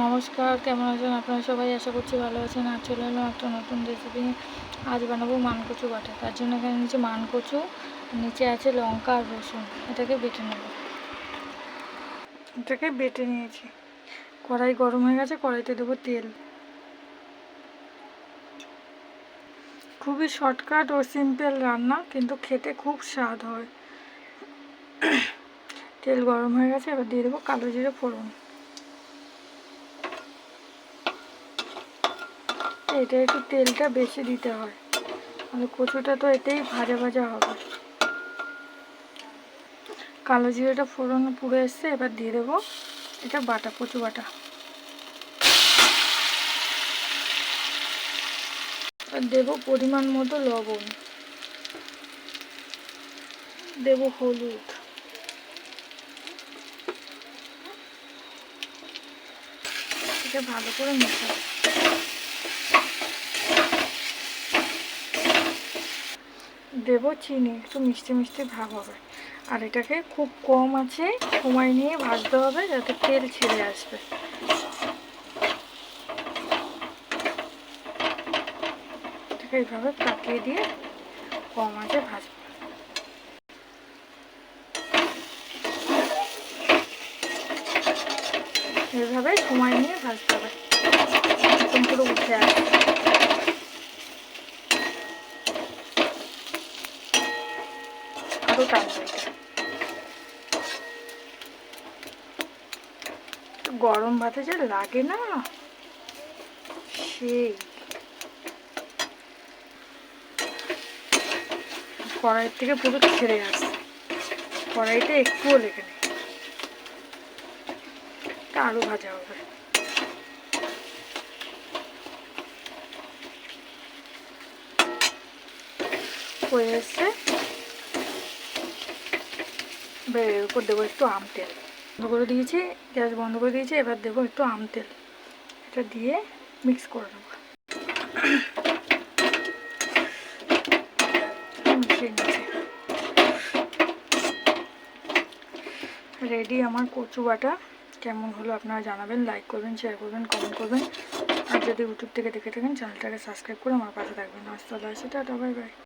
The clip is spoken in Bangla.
নমস্কার, কেমন আছেন আপনারা সবাই? আশা করছি ভালো আছেন। আর চলে এলাম একটা নতুন রেসিপি নিয়ে। আজ বানাবো মানকচু বাটা। তার জন্য এখানে নিচে মানকচু, নিচে আছে লঙ্কা আর রসুন। এটাকে বেটে নিয়েছি। কড়াই গরম হয়ে গেছে, কড়াইতে দেবো তেল। খুবই শর্টকাট ও সিম্পল রান্না, কিন্তু খেতে খুব স্বাদ হয়। তেল গরম হয়ে গেছে, এবার দিয়ে দেবো কালো জিরে ফোড়ন। এটা একটু তেলটা বেশি দিতে হয়, আর কচুটা তো এতেই ভাজা ভাজা হবে। কালো জিরেটা ফোড়ন পুড়ে এসছে, এবার দিয়ে দেবো এটা বাটা, কচু বাটা। আর দেবো পরিমাণ মতো লবণ, দেবো হলুদ, এটা ভালো করে মেশাবো। দেবো চিনি, একটু মিষ্টি মিষ্টি ভাব হবে। আর এটাকে খুব কম আছে সময় নিয়ে ভাজতে হবে, যাতে তেল ছেড়ে আসবে। এটাকে এইভাবে পাকিয়ে দিয়ে কম আছে ভাজবো। এইভাবে সময় নিয়ে ভাজতে হবে, একদম পুরো উঠে আসবে। আরও টানবে এটা। গরম ভাতে যে লাগে না, সেই। কড়াইয়ের থেকে পুরো ছেড়ে আসছে, কড়াইতে একটুও লেগে নেই। এটা আরও ভাজা হবে। হয়ে এসছে, এবার এর উপর দেবো একটু আম তেল। বন্ধ করে দিয়েছি, গ্যাস বন্ধ করে দিয়েছি। এবার দেবো একটু আম তেল, এটা দিয়ে মিক্স করে নেবো। রেডি আমার কচু বাটা। কেমন হলো আপনারা জানাবেন, লাইক করবেন, শেয়ার করবেন, কমেন্ট করবেন। আর যদি ইউটিউব থেকে দেখে থাকেন, চ্যানেলটাকে সাবস্ক্রাইব করে আমার পাশে থাকবেন। আসসালামু আলাইকুম, টাটা, বাই বাই।